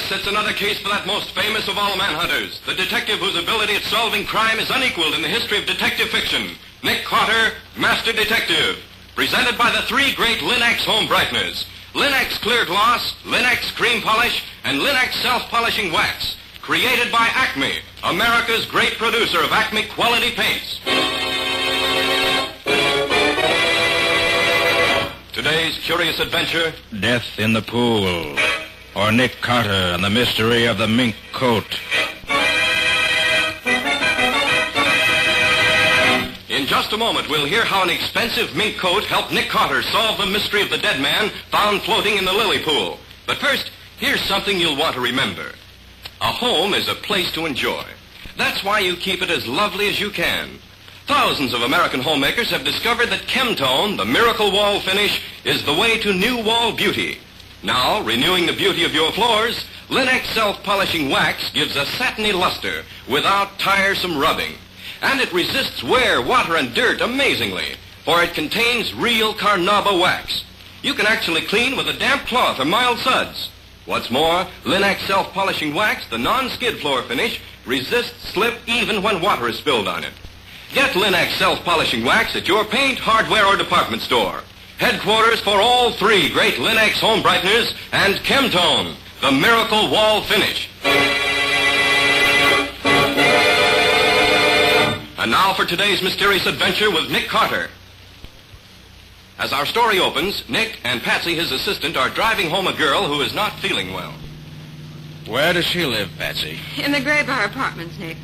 Yes, it's another case for that most famous of all manhunters, the detective whose ability at solving crime is unequaled in the history of detective fiction, Nick Carter, Master Detective. Presented by the three great Lin-X home brighteners, Lin-X Clear Gloss, Lin-X Cream Polish, and Lin-X Self-Polishing Wax. Created by Acme, America's great producer of Acme quality paints. Today's curious adventure, Death in the Pool, or Nick Carter and the mystery of the mink coat. In just a moment, we'll hear how an expensive mink coat helped Nick Carter solve the mystery of the dead man found floating in the lily pool. But first, here's something you'll want to remember. A home is a place to enjoy. That's why you keep it as lovely as you can. Thousands of American homemakers have discovered that Chemtone, the miracle wall finish, is the way to new wall beauty. Now, renewing the beauty of your floors, Lin-X Self-Polishing Wax gives a satiny luster without tiresome rubbing. And it resists wear, water, and dirt amazingly, for it contains real carnauba wax. You can actually clean with a damp cloth or mild suds. What's more, Lin-X Self-Polishing Wax, the non-skid floor finish, resists slip even when water is spilled on it. Get Lin-X Self-Polishing Wax at your paint, hardware, or department store. Headquarters for all three great Lin-X home brighteners and Chemtone, the miracle wall finish. And now for today's mysterious adventure with Nick Carter. As our story opens, Nick and Patsy, his assistant, are driving home a girl who is not feeling well. Where does she live, Patsy? In the Gray Bar Apartments, Nick.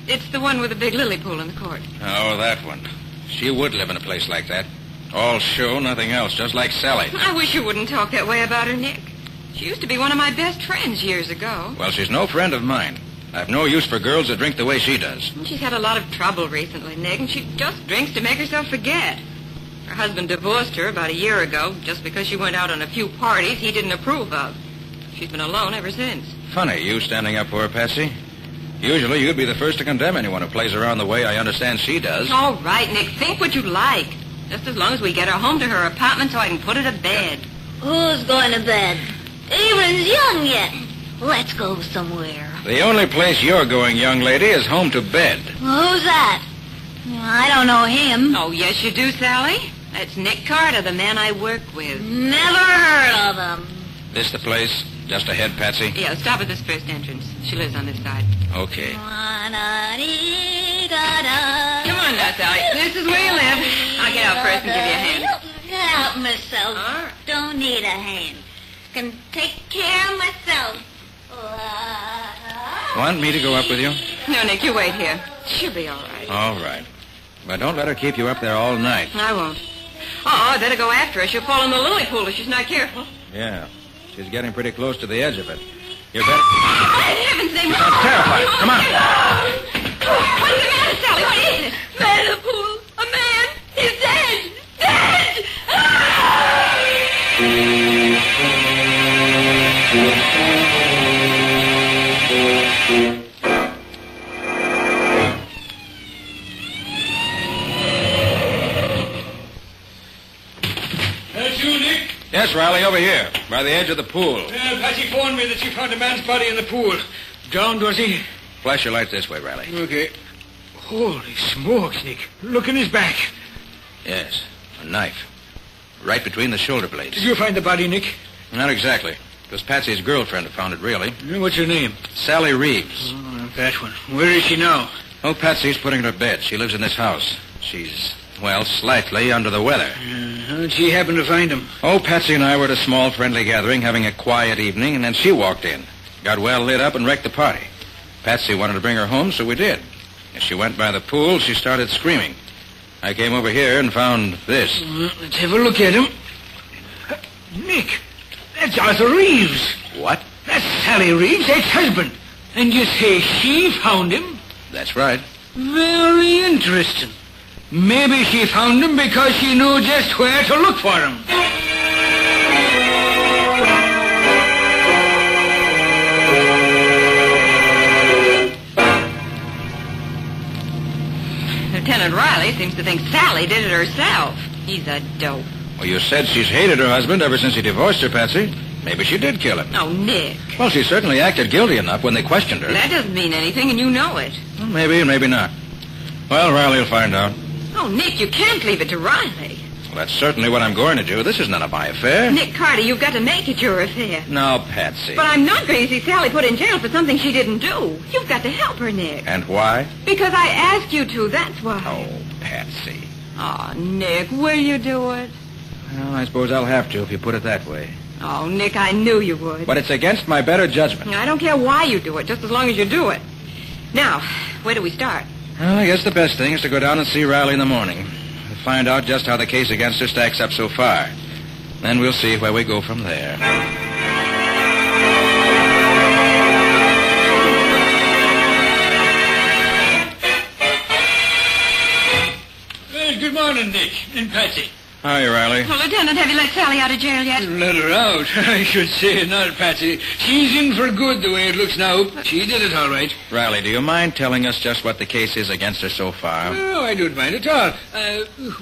It's the one with the big lily pool in the court. Oh, that one. She would live in a place like that. All show, nothing else, just like Sally. I wish you wouldn't talk that way about her, Nick. She used to be one of my best friends years ago. Well, she's no friend of mine. I've no use for girls that drink the way she does. She's had a lot of trouble recently, Nick, and she just drinks to make herself forget. Her husband divorced her about a year ago just because she went out on a few parties he didn't approve of. She's been alone ever since. Funny, you standing up for her, Patsy. Usually you'd be the first to condemn anyone who plays around the way I understand she does. All right, Nick, think what you like. Just as long as we get her home to her apartment so I can put her to bed. Who's going to bed? Even's young yet. Let's go somewhere. The only place you're going, young lady, is home to bed. Who's that? I don't know him. Oh, yes, you do, Sally. That's Nick Carter, the man I work with. Never heard of him. This the place? Just ahead, Patsy? Yeah, stop at this first entrance. She lives on this side. Okay. Come on now, Sally. This is where you live. I'll get out first and give you a hand. Help myself. All right. Don't need a hand. Can take care of myself. Want me to go up with you? No, Nick, you wait here. She'll be all right. All right. But don't let her keep you up there all night. I won't. Oh, I better go after her. She'll fall in the lily pool if she's not careful. Yeah. She's getting pretty close to the edge of it. You better... Oh, heaven's name! She sounds terrified. Come on. What's the matter, Sally? What is it? Man in the pool. A man. He's dead. Dead! That's you, Nick? Yes, Riley, over here, by the edge of the pool. Patsy phoned me that she found a man's body in the pool. Drowned, was he? Flash your lights this way, Riley. Okay. Holy smokes, Nick. Look in his back. Yes, a knife. Right between the shoulder blades. Did you find the body, Nick? Not exactly. It was Patsy's girlfriend who found it, really. What's her name? Sally Reeves. Oh, that one. Where is she now? Oh, Patsy's putting her to bed. She lives in this house. She's, well, slightly under the weather. How'd she happen to find him? Oh, Patsy and I were at a small friendly gathering having a quiet evening, and then she walked in. Got well lit up and wrecked the party. Patsy wanted to bring her home, so we did. As she went by the pool, she started screaming. I came over here and found this. Let's have a look at him. Nick, that's Arthur Reeves. What? That's Sally Reeves' ex-husband. And you say she found him? That's right. Very interesting. Maybe she found him because she knew just where to look for him. Lieutenant Riley seems to think Sally did it herself. He's a dope. Well, you said she's hated her husband ever since he divorced her, Patsy. Maybe she did kill him. Oh, Nick. Well, she certainly acted guilty enough when they questioned her. That doesn't mean anything, and you know it. Well, maybe and maybe not. Well, Riley will find out. Oh, Nick, you can't leave it to Riley. Well, that's certainly what I'm going to do. This is none of my affair. Nick Carter, you've got to make it your affair. No, Patsy. But I'm not going to see Sally put in jail for something she didn't do. You've got to help her, Nick. And why? Because I asked you to, that's why. Oh, Patsy. Oh, Nick, will you do it? Well, I suppose I'll have to if you put it that way. Oh, Nick, I knew you would. But it's against my better judgment. I don't care why you do it, just as long as you do it. Now, where do we start? Well, I guess the best thing is to go down and see Riley in the morning. We'll find out just how the case against her stacks up so far. Then we'll see where we go from there. Well, good morning, Nick and Patsy. Hi, Riley. Well, Lieutenant, have you let Sally out of jail yet? Let her out. I should say not, Patsy. She's in for good the way it looks now. She did it all right. Riley, do you mind telling us just what the case is against her so far? No, I don't mind at all.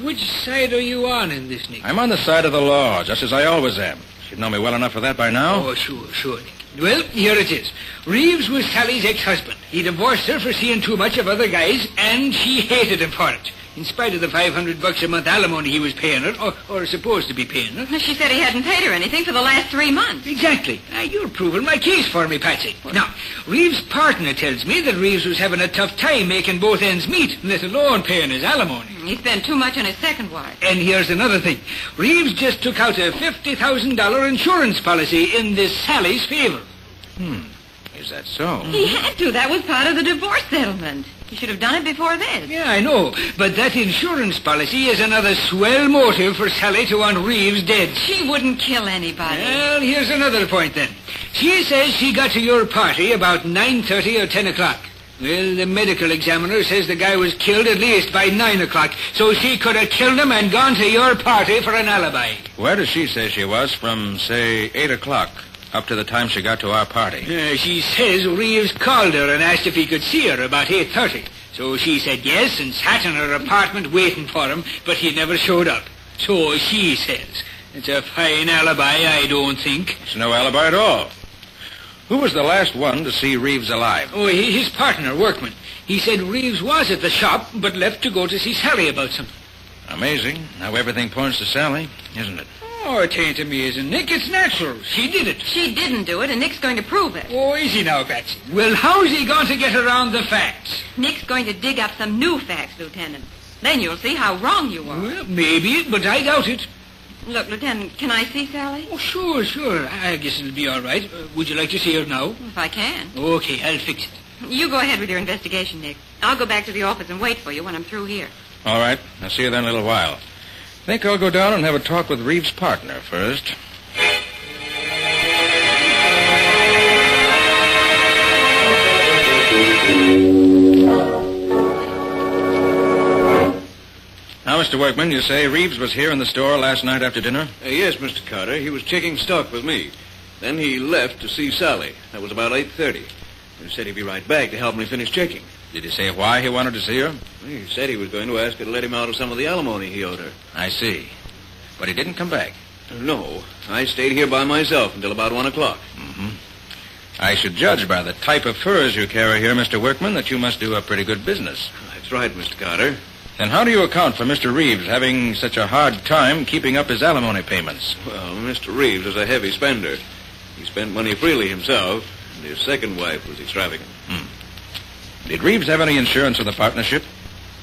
Which side are you on in this, Nick? I'm on the side of the law, just as I always am. She'd know me well enough for that by now. Oh, sure, Nick. Well, here it is. Reeves was Sally's ex-husband. He divorced her for seeing too much of other guys, and she hated him for it. In spite of the $500 a month alimony he was paying her, or supposed to be paying her. She said he hadn't paid her anything for the last 3 months. Exactly. You're proving my case for me, Patsy. Now, Reeves' partner tells me that Reeves was having a tough time making both ends meet, let alone paying his alimony. He spent too much on his second wife. And here's another thing. Reeves just took out a $50,000 insurance policy in this Sally's favor. Is that so? He had to. That was part of the divorce settlement. He should have done it before this. Yeah, I know. But that insurance policy is another swell motive for Sally to want Reeves dead. She wouldn't kill anybody. Well, here's another point then. She says she got to your party about 9:30 or 10 o'clock. Well, the medical examiner says the guy was killed at least by 9 o'clock, so she could have killed him and gone to your party for an alibi. Where does she say she was from, say, 8 o'clock up to the time she got to our party? She says Reeves called her and asked if he could see her about 8:30. So she said yes and sat in her apartment waiting for him, but he never showed up. So she says. It's a fine alibi, I don't think. It's no alibi at all. Who was the last one to see Reeves alive? Oh, his partner, Workman. He said Reeves was at the shop, but left to go to see Sally about something. Amazing how everything points to Sally, isn't it? Oh, it ain't amazing, Nick. It's natural. She did it. She didn't do it, and Nick's going to prove it. Oh, is he now, Patsy? Well, how's he going to get around the facts? Nick's going to dig up some new facts, Lieutenant. Then you'll see how wrong you are. Well, maybe, but I doubt it. Look, Lieutenant, can I see Sally? Oh, sure. I guess it'll be all right. Would you like to see her now? If I can. Okay, I'll fix it. You go ahead with your investigation, Nick. I'll go back to the office and wait for you when I'm through here. All right. I'll see you then in a little while. I think I'll go down and have a talk with Reeves' partner first. Now, Mr. Workman, you say Reeves was here in the store last night after dinner? Yes, Mr. Carter. He was checking stock with me. Then he left to see Sally. That was about 8:30. He said he'd be right back to help me finish checking. Did he say why he wanted to see her? He said he was going to ask her to let him out of some of the alimony he owed her. I see. But he didn't come back. No, I stayed here by myself until about 1 o'clock. I should judge by the type of furs you carry here, Mr. Workman, that you must do a pretty good business. That's right, Mr. Carter. Then how do you account for Mr. Reeves having such a hard time keeping up his alimony payments? Well, Mr. Reeves is a heavy spender. He spent money freely himself, and his second wife was extravagant. Did Reeves have any insurance with the partnership?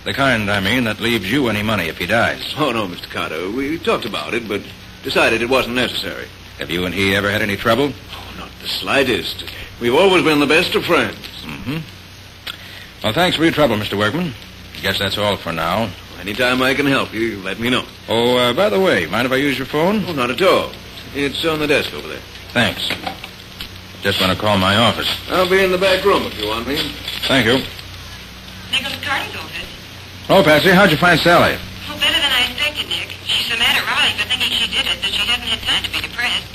The kind, I mean, that leaves you any money if he dies. Oh, no, Mr. Carter. We talked about it, but decided it wasn't necessary. Have you and he ever had any trouble? Oh, not the slightest. We've always been the best of friends. Well, thanks for your trouble, Mr. Workman. I guess that's all for now. Anytime I can help you, let me know. Oh, by the way, mind if I use your phone? Oh, not at all. It's on the desk over there. Thanks. Just want to call my office. I'll be in the back room if you want me. Thank you. Nicholas Carter's office. Oh, Patsy, how'd you find Sally? Oh, better than I expected, Nick. She's so mad at Riley for thinking she did it that she hasn't had time to be depressed.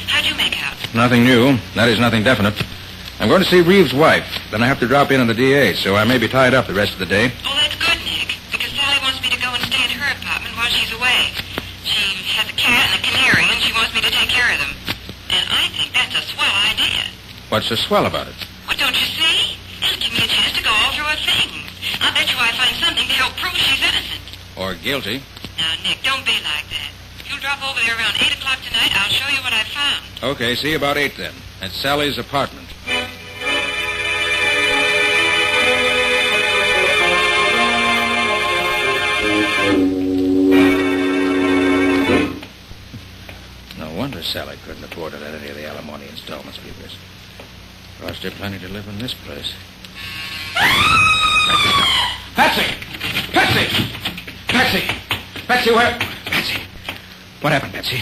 How'd you make out? Nothing new. That is, nothing definite. I'm going to see Reeves' wife. Then I have to drop in on the DA, so I may be tied up the rest of the day. Oh, that's good, Nick, because Sally wants me to go and stay in her apartment while she's away. She has a cat and a canary, and she wants me to take care of them. And I think that's a swell idea. What's so swell about it? Well, don't you see? It'll give me a chance to go all through her things. I'll bet you I find something to help prove she's innocent. Or guilty. Now, Nick, don't be like that. If you'll drop over there around 8 o'clock tonight, I'll show you what I found. Okay, see you about 8 then. At Sally's apartment. No wonder Sally couldn't afford to let any of the alimony installments be missed. Cost her plenty to live in this place. Patsy! Patsy! Patsy! Patsy, where? Patsy! What happened, Patsy?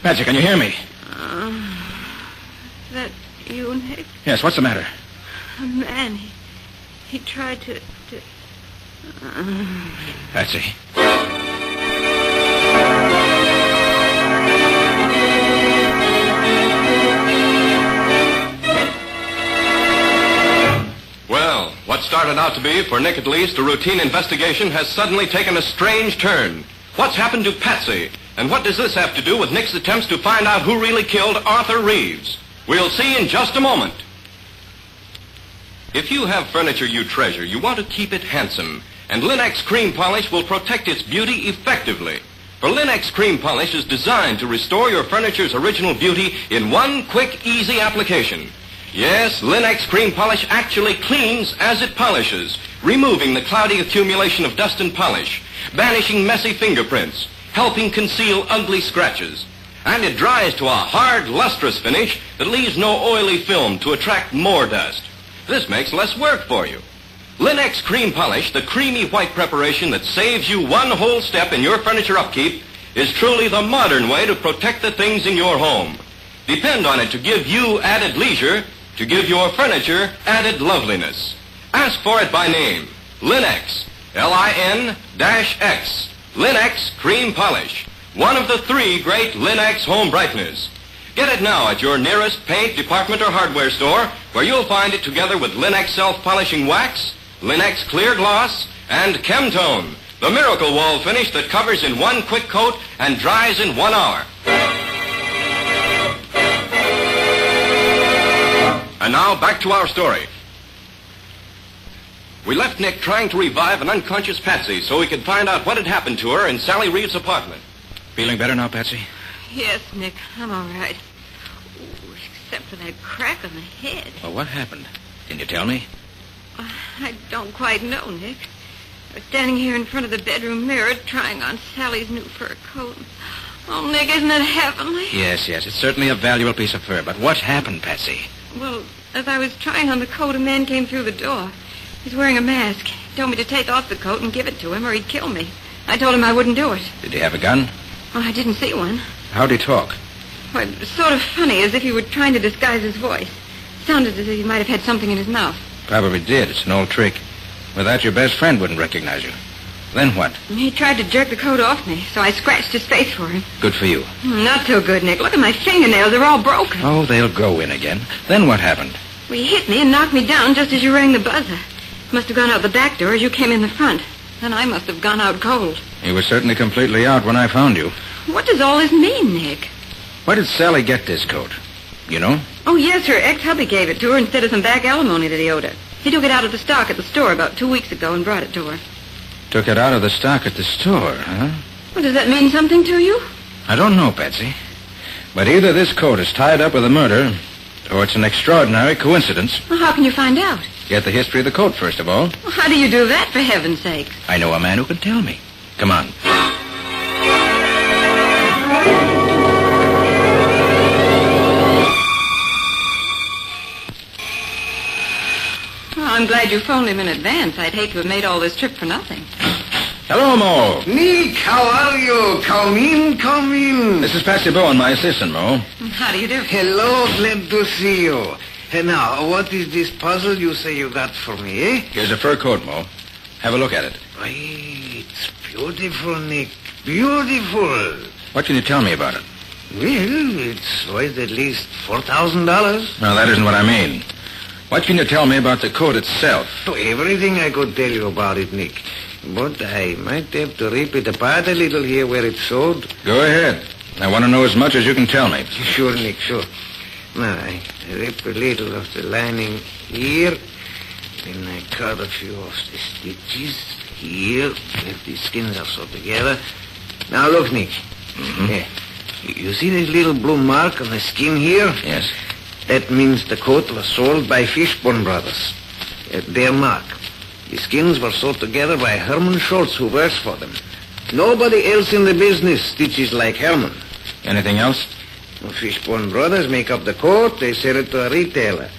Patsy, can you hear me? That you, Nick? Yes, what's the matter? A man, he tried to... Patsy. Well, what started out to be, for Nick at least, a routine investigation has suddenly taken a strange turn. What's happened to Patsy? And what does this have to do with Nick's attempts to find out who really killed Arthur Reeves? We'll see in just a moment. If you have furniture you treasure, you want to keep it handsome, and Linex Cream Polish will protect its beauty effectively. For Linex Cream Polish is designed to restore your furniture's original beauty in one quick, easy application. Yes, Linex Cream Polish actually cleans as it polishes, removing the cloudy accumulation of dust and polish, banishing messy fingerprints, helping conceal ugly scratches. And it dries to a hard, lustrous finish that leaves no oily film to attract more dust. This makes less work for you. Linex Cream Polish, the creamy white preparation that saves you one whole step in your furniture upkeep, is truly the modern way to protect the things in your home. Depend on it to give you added leisure, to give your furniture added loveliness. Ask for it by name. Linex, L-I-N-X, Linex Cream Polish, one of the 3 great Linex home brighteners. Get it now at your nearest paint, department, or hardware store, where you'll find it together with Linex self-polishing wax, Linex clear gloss, and Chemtone, the miracle wall finish that covers in one quick coat and dries in 1 hour. And now, back to our story. We left Nick trying to revive an unconscious Patsy so he could find out what had happened to her in Sally Reeves' apartment. Feeling better now, Patsy? Yes, Nick, I'm all right. Ooh, except for that crack on the head. Well, what happened? Can you tell me? I don't quite know, Nick. I was standing here in front of the bedroom mirror trying on Sally's new fur coat. Oh, Nick, isn't it heavenly? Yes, it's certainly a valuable piece of fur. But what happened, Patsy? Well, as I was trying on the coat, a man came through the door. He's wearing a mask. He told me to take off the coat and give it to him, or he'd kill me. I told him I wouldn't do it. Did he have a gun? Oh, I didn't see one. How'd he talk? Well, it was sort of funny, as if he were trying to disguise his voice. Sounded as if he might have had something in his mouth. Probably did. It's an old trick. Without your best friend wouldn't recognize you. Then what? He tried to jerk the coat off me, so I scratched his face for him. Good for you. Not so good, Nick. Look at my fingernails. They're all broken. Oh, they'll grow in again. Then what happened? Well, he hit me and knocked me down just as you rang the buzzer. Must have gone out the back door as you came in the front. Then I must have gone out cold. You were certainly completely out when I found you. What does all this mean, Nick? Where did Sally get this coat? You know? Oh, yes, her ex-hubby gave it to her instead of some back alimony that he owed her. He took it out of the stock at the store about 2 weeks ago and brought it to her. Took it out of the stock at the store, huh? Well, does that mean something to you? I don't know, Patsy. But either this coat is tied up with a murder, or it's an extraordinary coincidence. Well, how can you find out? Get the history of the coat, first of all. Well, how do you do that, for heaven's sake? I know a man who can tell me. Come on. Oh, I'm glad you phoned him in advance. I'd hate to have made all this trip for nothing. Hello, Mo. Nick, how are you? Come in, come in. This is Patsy Bowen, my assistant, Mo. How do you do? Hello, glad to see you. And now, what is this puzzle you say you got for me, eh? Here's a fur coat, Mo. Have a look at it. Why, it's beautiful, Nick. Beautiful. What can you tell me about it? Well, it's worth at least $4,000. No, that isn't what I mean. What can you tell me about the coat itself? Oh, everything I could tell you about it, Nick. But I might have to rip it apart a little here where it's sewed. Go ahead. I want to know as much as you can tell me. Sure, Nick, sure. Now, I rip a little of the lining here. Then I cut a few of the stitches here. If the skins are sewed together. Now, look, Nick. Mm-hmm. Yeah. You see this little blue mark on the skin here? Yes. That means the coat was sold by Fishburne Brothers. Their mark. The skins were sewed together by Herman Schultz, who works for them. Nobody else in the business stitches like Herman. Anything else? Well, Fishburne Brothers make up the coat. They sell it to a retailer.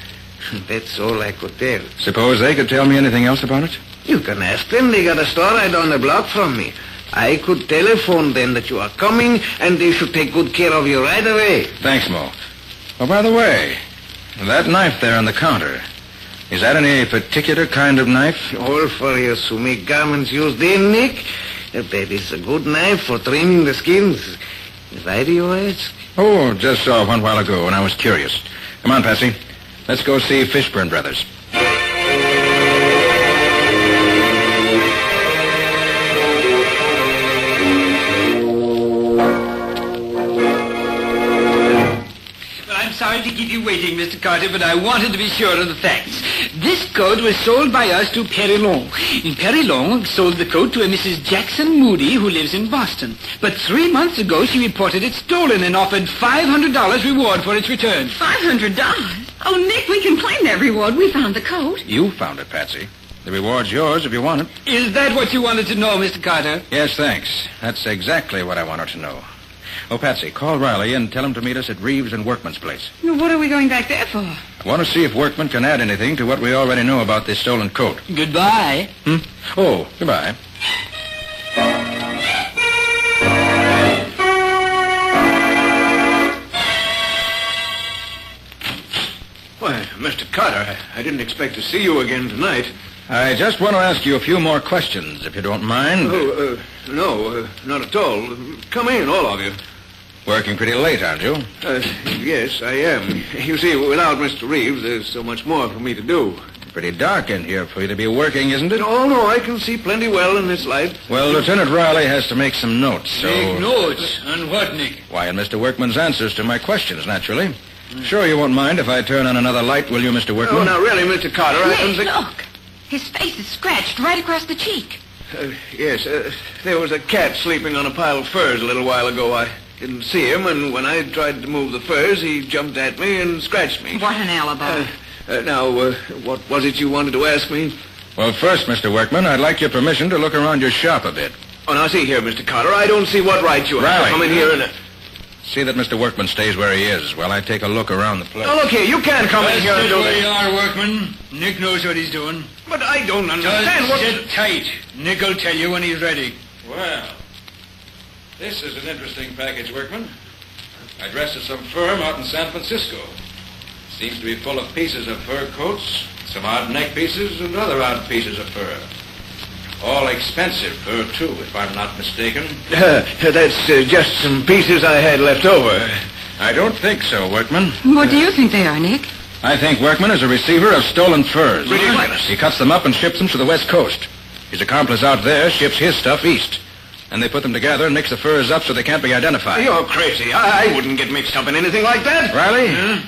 That's all I could tell. Suppose they could tell me anything else about it? You can ask them. They got a store right down the block from me. I could telephone them that you are coming, and they should take good care of you right away. Thanks, Mo. Oh, by the way, that knife there on the counter, is that any particular kind of knife? All for you who make garments use them, Nick. That is a good knife for trimming the skins. Why do you ask? Oh, just saw one while ago, and I was curious. Come on, Patsy. Let's go see Fishburne Brothers. Sorry to keep you waiting, Mr. Carter, but I wanted to be sure of the facts. This coat was sold by us to Perrilon. And Perrilon sold the coat to a Mrs. Jackson Moody, who lives in Boston. But 3 months ago, she reported it stolen and offered $500 reward for its return. $500? Oh, Nick, we can claim that reward. We found the coat. You found it, Patsy. The reward's yours if you want it. Is that what you wanted to know, Mr. Carter? Yes, thanks. That's exactly what I wanted to know. Oh, Patsy, call Riley and tell him to meet us at Reeves and Workman's place. Well, what are we going back there for? I want to see if Workman can add anything to what we already know about this stolen coat. Goodbye. Oh, goodbye. Why, Mr. Carter, I didn't expect to see you again tonight. I just want to ask you a few more questions, if you don't mind. No, not at all. Come in, all of you. Working pretty late, aren't you? Yes, I am. You see, without Mr. Reeves, there's so much more for me to do. Pretty dark in here for you to be working, isn't it? No, I can see plenty well in this light. Well, Lieutenant Riley has to make some notes, so... Make notes? On what, Nick? Why, in Mr. Workman's answers to my questions, naturally. Sure you won't mind if I turn on another light, will you, Mr. Workman? Oh, now, really, Mr. Carter, I don't Nick, think... look. His face is scratched right across the cheek. Yes, there was a cat sleeping on a pile of furs a little while ago. I didn't see him, and when I tried to move the furs, he jumped at me and scratched me. What an alibi. Now, what was it you wanted to ask me? Well, first, Mr. Workman, I'd like your permission to look around your shop a bit. Oh, now, see here, Mr. Carter, I don't see what right you have to come in here and... See that Mr. Workman stays where he is while I take a look around the place. Now, look here, you can't come in here and do Where this. you are, Workman. Nick knows what he's doing. But I don't understand Just what... sit tight. Nick'll tell you when he's ready. Well, this is an interesting package, Workman. Addressed to some firm out in San Francisco. Seems to be full of pieces of fur coats, some odd neck pieces, and other odd pieces of fur. All expensive fur, too, if I'm not mistaken. That's just some pieces I had left over. I don't think so, Workman. What do you think they are, Nick? I think Workman is a receiver of stolen furs. Ridiculous. He cuts them up and ships them to the West Coast. His accomplice out there ships his stuff east. And they put them together and mix the furs up so they can't be identified. You're crazy. I wouldn't get mixed up in anything like that. Riley?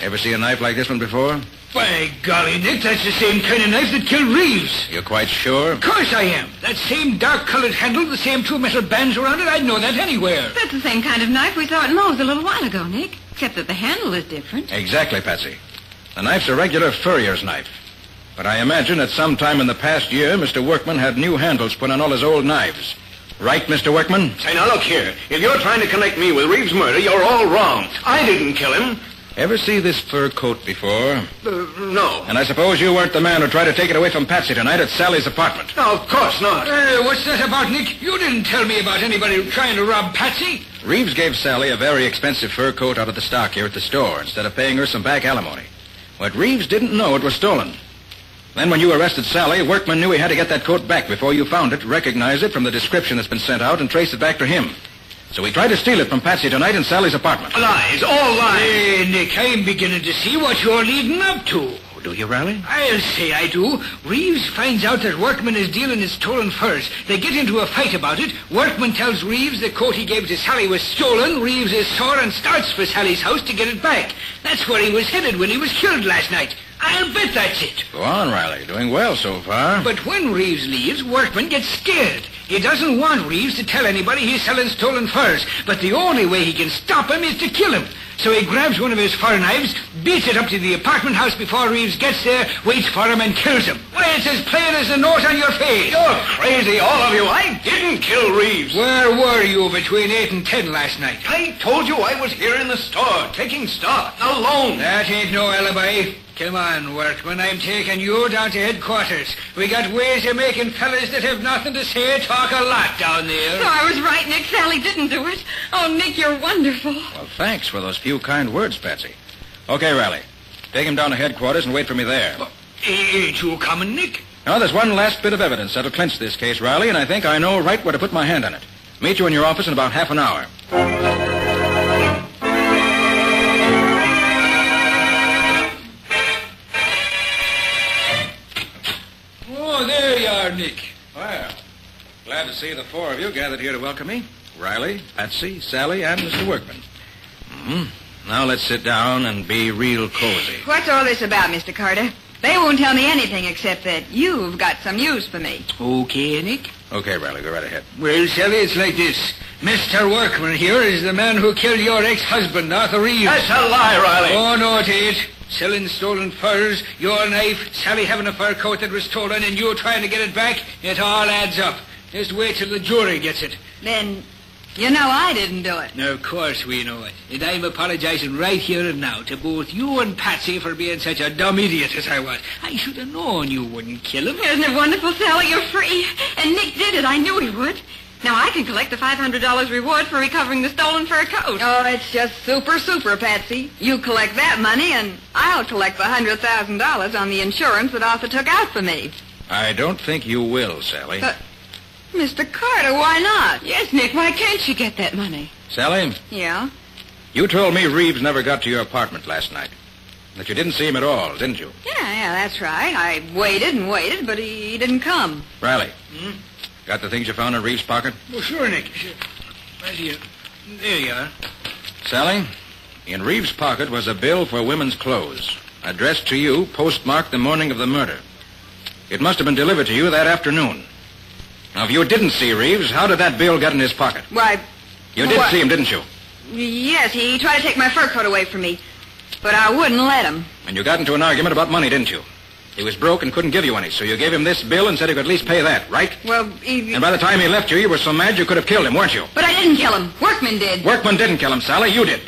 Ever see a knife like this one before? By golly, Nick, that's the same kind of knife that killed Reeves. You're quite sure? Of course I am. That same dark-colored handle, the same two metal bands around it, I'd know that anywhere. That's the same kind of knife we saw at Moe's a little while ago, Nick. Except that the handle is different. Exactly, Patsy. The knife's a regular furrier's knife. But I imagine at some time in the past year, Mr. Workman had new handles put on all his old knives. Right, Mr. Workman? Say, now look here. If you're trying to connect me with Reeves' murder, you're all wrong. I didn't kill him. Ever see this fur coat before? No. And I suppose you weren't the man who tried to take it away from Patsy tonight at Sally's apartment. No, of course not. What's that about, Nick? You didn't tell me about anybody trying to rob Patsy. Reeves gave Sally a very expensive fur coat out of the stock here at the store instead of paying her some back alimony. But Reeves didn't know it was stolen. Then when you arrested Sally, Workman knew he had to get that coat back before you found it, recognize it from the description that's been sent out, and trace it back to him. So he tried to steal it from Patsy tonight in Sally's apartment. Lies, all lies. Hey, Nick, I'm beginning to see what you're leading up to. do you, Riley? I'll say I do. Reeves finds out that Workman is dealing in stolen furs. They get into a fight about it. Workman tells Reeves the coat he gave to Sally was stolen. Reeves is sore and starts for Sally's house to get it back. That's where he was headed when he was killed last night. I'll bet that's it. Go on, Riley. Doing well so far. But when Reeves leaves, Workman gets scared. He doesn't want Reeves to tell anybody he's selling stolen furs. But the only way he can stop him is to kill him. So he grabs one of his fur knives, beats it up to the apartment house before Reeves gets there, waits for him, and kills him. Why, it's as plain as the nose on your face. You're crazy, all of you. I didn't kill Reeves. Where were you between 8 and 10 last night? I told you I was here in the store, taking stock, alone. That ain't no alibi. Come on, Workman. I'm taking you down to headquarters. We got ways of making fellas that have nothing to say talk a lot down there. So I was right, Nick. Sally didn't do it. Oh, Nick, you're wonderful. Well, thanks for those few kind words, Patsy. Okay, Riley. Take him down to headquarters and wait for me there. Ain't you coming, Nick? Now, there's one last bit of evidence that'll clinch this case, Riley, and I think I know right where to put my hand on it. Meet you in your office in about half an hour. Oh, there you are, Nick. Well, glad to see the four of you gathered here to welcome me. Riley, Patsy, Sally, and Mr. Workman. Now let's sit down and be real cozy. What's all this about, Mr. Carter? They won't tell me anything except that you've got some news for me. Okay, Nick. Okay, Riley, go right ahead. Well, Sally, it's like this. Mr. Workman here is the man who killed your ex-husband, Arthur Reeves. That's a lie, Riley. Oh, no, it ain't. Selling stolen furs, your knife, Sally having a fur coat that was stolen, and you trying to get it back, it all adds up. Just wait till the jury gets it. Then, you know I didn't do it. Of course we know it. And I'm apologizing right here and now to both you and Patsy for being such a dumb idiot as I was. I should have known you wouldn't kill him. Isn't it wonderful, Sally? You're free. And Nick did it. I knew he would. Now I can collect the $500 reward for recovering the stolen fur coat. Oh, it's just super, Patsy. You collect that money, and I'll collect the $100,000 on the insurance that Arthur took out for me. I don't think you will, Sally. Mr. Carter, why not? Yes, Nick, why can't she get that money? Sally, Yeah? you told me Reeves never got to your apartment last night. That you didn't see him at all, didn't you? Yeah, that's right. I waited and waited, but he didn't come. Riley, got the things you found in Reeves' pocket? Well, sure, Nick. Right here. There you are. Sally, in Reeves' pocket was a bill for women's clothes, addressed to you, postmarked the morning of the murder. It must have been delivered to you that afternoon. Now, if you didn't see Reeves, how did that bill get in his pocket? Why... You did see him, didn't you? Yes, he tried to take my fur coat away from me, but I wouldn't let him. And you got into an argument about money, didn't you? He was broke and couldn't give you any, so you gave him this bill and said he could at least pay that, right? Well, he... And by the time he left you, you were so mad you could have killed him, weren't you? But I didn't kill him. Workman did. Workman didn't kill him, Sally. You did.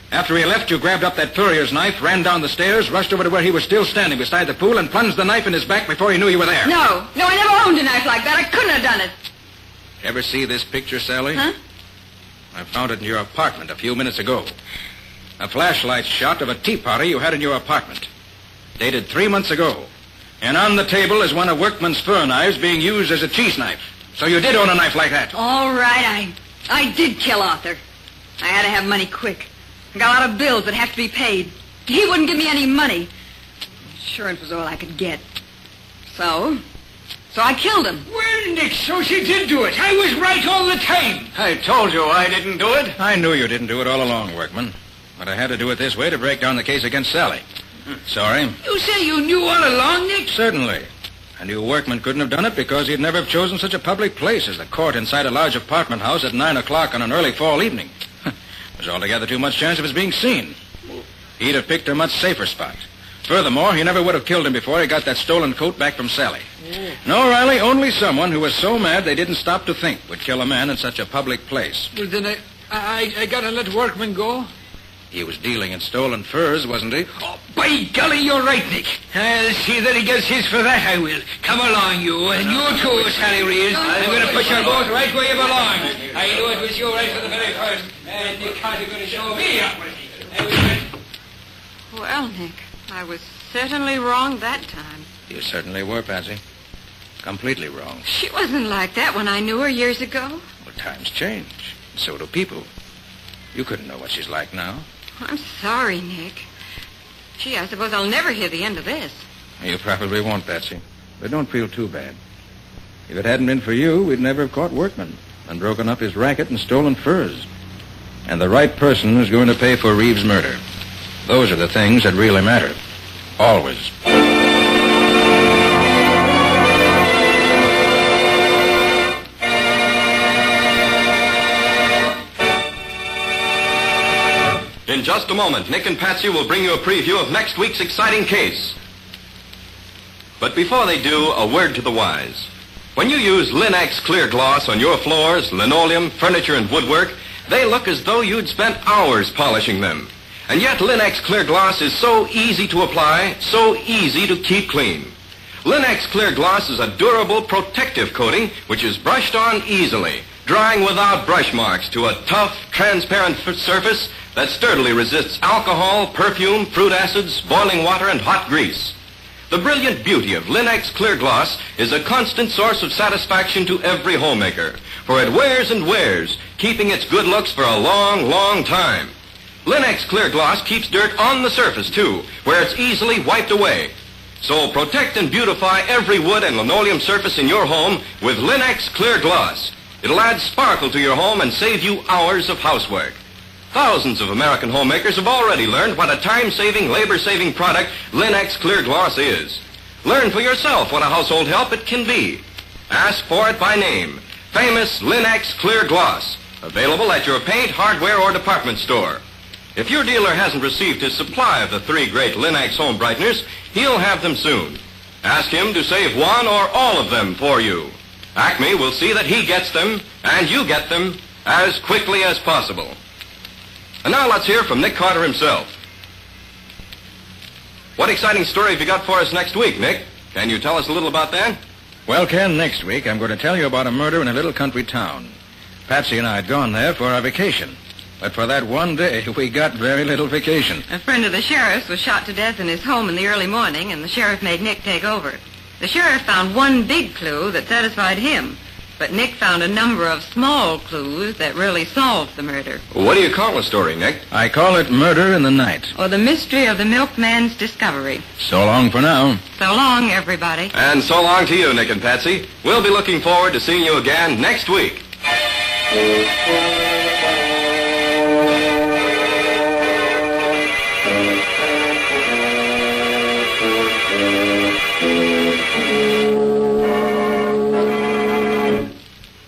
After he left, you grabbed up that courier's knife, ran down the stairs, rushed over to where he was still standing beside the pool, and plunged the knife in his back before he knew you were there. No, I never owned a knife like that. I couldn't have done it. Ever see this picture, Sally? Huh? I found it in your apartment a few minutes ago. A flashlight shot of a tea party you had in your apartment. Dated 3 months ago. And on the table is one of Workman's fur knives being used as a cheese knife. So you did own a knife like that. All right, I did kill Arthur. I had to have money quick. I got a lot of bills that have to be paid. He wouldn't give me any money. Insurance was all I could get. So I killed him. Well, Nick, so she did do it. I was right all the time. I told you I didn't do it. I knew you didn't do it all along, Workman. But I had to do it this way to break down the case against Sally. Sorry. You say you knew all along, Nick? Certainly. I knew Workman couldn't have done it because he'd never have chosen such a public place as the court inside a large apartment house at 9 o'clock on an early fall evening. There's altogether too much chance of his being seen. He'd have picked a much safer spot. Furthermore, he never would have killed him before he got that stolen coat back from Sally. No, Riley, only someone who was so mad they didn't stop to think would kill a man in such a public place. Well, then I gotta let Workman go? He was dealing in stolen furs, wasn't he? Oh, by golly, you're right, Nick. I'll see that he gets his for that, I will. Come along, you. And you too, Sally Reeves. I'm going to put you both right where you belong. I knew it was you right from the very first. And Nick Carter going to show me up. Well, Nick, I was certainly wrong that time. You certainly were, Patsy. Completely wrong. She wasn't like that when I knew her years ago. Well, times change. So do people. You couldn't know what she's like now. I'm sorry, Nick. Gee, I suppose I'll never hear the end of this. You probably won't, Patsy. But don't feel too bad. If it hadn't been for you, we'd never have caught Workman and broken up his racket and stolen furs. And the right person is going to pay for Reeves' murder. Those are the things that really matter. Always. In just a moment, Nick and Patsy will bring you a preview of next week's exciting case. But before they do, a word to the wise. When you use Lin-X clear gloss on your floors, linoleum, furniture, and woodwork, they look as though you'd spent hours polishing them. And yet Lin-X clear gloss is so easy to apply, so easy to keep clean. Lin-X clear gloss is a durable, protective coating which is brushed on easily, drying without brush marks to a tough, transparent surface that sturdily resists alcohol, perfume, fruit acids, boiling water, and hot grease. The brilliant beauty of Lin-X clear gloss is a constant source of satisfaction to every homemaker, for it wears and wears, keeping its good looks for a long, long time. Lin-X clear gloss keeps dirt on the surface, too, where it's easily wiped away. So protect and beautify every wood and linoleum surface in your home with Lin-X clear gloss. It'll add sparkle to your home and save you hours of housework. Thousands of American homemakers have already learned what a time-saving, labor-saving product Lin-X clear gloss is. Learn for yourself what a household help it can be. Ask for it by name. Famous Lin-X clear gloss. Available at your paint, hardware, or department store. If your dealer hasn't received his supply of the 3 great Lin-X home brighteners, he'll have them soon. Ask him to save one or all of them for you. Acme will see that he gets them, and you get them, as quickly as possible. And now let's hear from Nick Carter himself. What exciting story have you got for us next week, Nick? Can you tell us a little about that? Well, Ken, next week I'm going to tell you about a murder in a little country town. Patsy and I had gone there for our vacation. But for that one day, we got very little vacation. A friend of the sheriff's was shot to death in his home in the early morning, and the sheriff made Nick take over. The sheriff found one big clue that satisfied him, but Nick found a number of small clues that really solved the murder. What do you call the story, Nick? I call it Murder in the Night. Or the mystery of the milkman's discovery. So long for now. So long, everybody. And so long to you, Nick and Patsy. We'll be looking forward to seeing you again next week.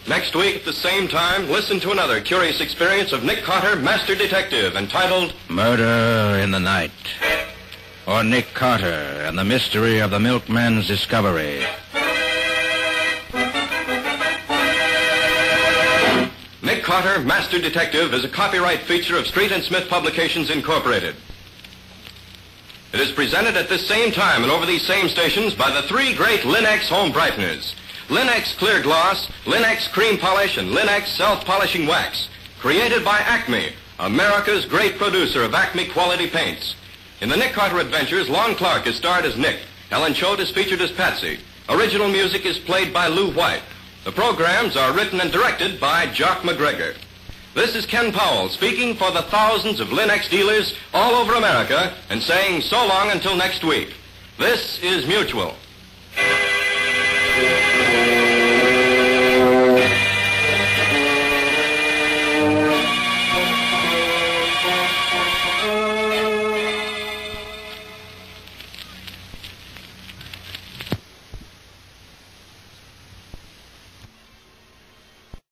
Next week at the same time, listen to another curious experience of Nick Carter, Master Detective, entitled Murder in the Night. Or Nick Carter and the Mystery of the Milkman's Discovery. Nick Carter, Master Detective is a copyright feature of Street and Smith Publications, Incorporated. It is presented at this same time and over these same stations by the 3 great Lin-X home brighteners. Lin-X Clear Gloss, Lin-X Cream Polish, and Lin-X Self-Polishing Wax. Created by Acme, America's great producer of Acme quality paints. In the Nick Carter Adventures, Lon Clark is starred as Nick. Helen Choate is featured as Patsy. Original music is played by Lou White. The programs are written and directed by Jock MacGregor. This is Ken Powell speaking for the thousands of Lin-X dealers all over America and saying so long until next week. This is Mutual.